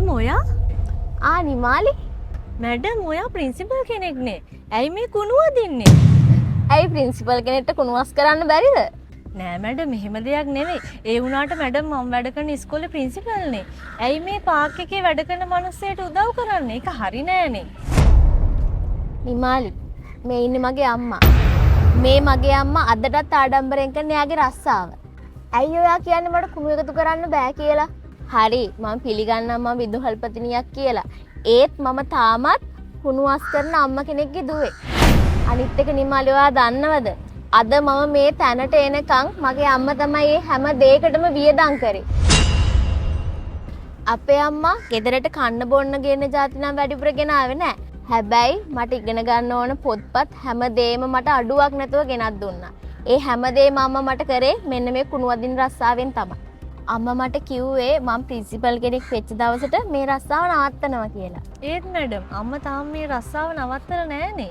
Madam ඔයා Nimali madam ඔයා principal කෙනෙක්නේ. ඇයි මේ කුණුව දෙන්නේ? ඇයි ප්‍රින්සිපල් කෙනෙක්ට කුණුවස් කරන්න බැරිද? නෑ මැඩම් එහෙම දෙයක් නෙවෙයි. ඒ වුණාට මැඩම් මම වැඩ කරන ඉස්කෝලේ ප්‍රින්සිපල්නේ. ඇයි මේ පාක් එකේ වැඩ කරන මිනිස්සෙට උදව් කරන්නේ? ඒක හරි නෑනේ. නිමාලි මේ ඉන්නේ මගේ අම්මා. මේ මගේ අම්මා අදටත් ආඩම්බරෙන් කරන යාගේ රස්සාව. ඇයි ඔයා කියන්නේ මට කුණු එකතු කරන්න බෑ කියලා? හරි මම පිළිගන්නම් මම විදුහල්පතිනියක් කියලා. ඒත් මම තාමත් කුණුවස් කරන අම්මා කෙනෙක්ගේ දුවේ. අනිත් එක නිමාලි ඔයා දන්නවද? අද මම මේ තැනට එනකන් මගේ අම්මා තමයි මේ හැම දෙයකටම වියදම් කරේ. අපේ අම්මා ගෙදරට කන්න බොන්න ගේන જાති නම් වැඩිපුර ගෙනාවේ නෑ. හැබැයි මට ඉගෙන ගන්න ඕන පොත්පත් හැමදේම මට අඩුවක් නැතුව ගෙනත් දුන්නා. ඒ හැමදේම අම්මා මට කරේ මෙන්න මේ කුණු වදින රස්සාවෙන් තමයි. අම්මා මට කිව්වේ මම ප්‍රින්සිපල් කෙනෙක් වෙච්ච දවසට මේ රස්සාව නවත්තනවා කියලා. ඒත් මැඩම් අම්මා තාම මේ රස්සාව නවත්තලා නෑනේ.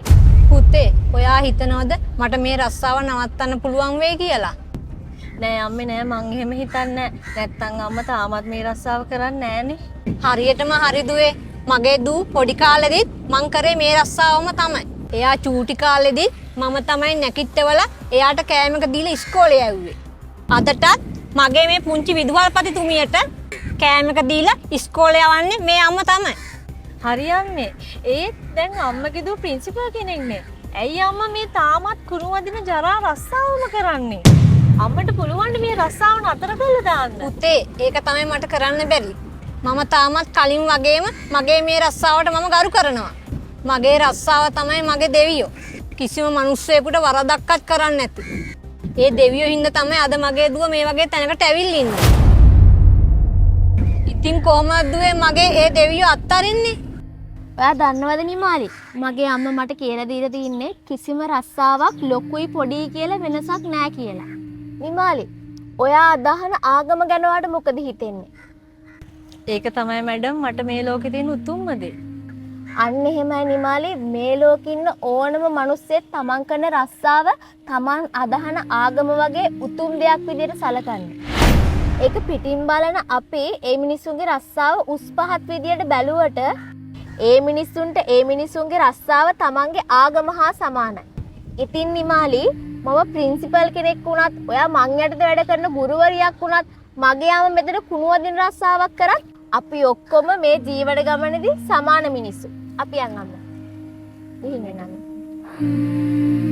පුතේ ඔයා හිතනවද මට මේ රස්සාව නවත්තන්න පුළුවන් වෙයි කියලා? නෑ අම්මේ නෑ මං එහෙම හිතන්නේ නෑ. නැත්තම් අම්මා තාමත් මේ රස්සාව කරන්නේ නෑනේ. හරියටම හරි දුවේ. මගේ දූ පොඩි කාලෙදිත් මං කරේ මේ රස්සාවම තමයි. එයා චූටි කාලෙදිත් මම තමයි නැකිට්ටවලා එයාට කෑමක දීලා ඉස්කෝලේ යවුවේ. අදටත් මගේ මේ පුංචි විදුහල්පතිතුමියට කෑමක දීලා ඉස්කෝලේ යවන්නේ මේ අම්මා තමයි. හරි අම්මේ. ඒත් දැන් අම්මගේ දූ ප්‍රින්සිපල් කෙනෙක්නේ. ඇයි අම්මා මේ තාමත් කුණු වදින ජරා රස්සාවම කරන්නේ? අම්මට පුළුවන් මේ රස්සාව නතර කරලා දාන්න. පුතේ ඒක තමයි මට කරන්න බැරි. මම තාමත් කලින් වගේම මගේ මේ රස්සාවට මම ගරු කරනවා. මගේ රස්සාව තමයි මගේ දෙවියෝ. කිසිම මිනිස්සෙකුට වරදක්වත් කරන්නේ නැති. ඒ දෙවියෝ හින්දා තමයි අද මගේ දුව මේ වගේ තැනකට ඇවිල්ලා ඉන්නේ. ඉතින් කොහමද දුවේ මගේ ඒ දෙවියෝ අත්තරින්නේ? ඔයා දන්නවද නිමාලි? මගේ අම්මා මට කියලා දීලා තින්නේ කිසිම රස්සාවක් ලොකුයි පොඩි කියලා වෙනසක් නෑ කියලා. නිමාලි, ඔයා අදහන ආගම ගැන වාට මොකද හිතෙන්නේ? ඒක තමයි මැඩම් මට මේ ලෝකේ තියෙන උතුම්ම දේ. අන්න එහෙමයි නිමාලි මේ ලෝකේ ඉන්න ඕනම මිනිස්සෙක් තමන් කරන රස්සාව තමන් අදහන ආගම වගේ උතුම් දෙයක් විදිහට සැලකන්නේ. ඒක පිටින් බලන අපේ ඒ මිනිසුන්ගේ රස්සාව උස් පහත් විදිහට බැලුවට ඒ මිනිසුන්ට ඒ මිනිසුන්ගේ රස්සාව තමන්ගේ ආගම හා සමානයි. ඉතින් නිමාලි මම ප්‍රින්සිපල් කෙනෙක් වුණත් ඔයා මං යටතේ වැඩ කරන ගුරුවරියක් වුණත් මගේ යාම මෙතන කුණු වදින රස්සාවක් කරත් අපි ඔක්කොම මේ ජීවන ගමනේදී සමාන මිනිස්සු. අපි යන් අම්මා. ඉහින් වෙනනම්.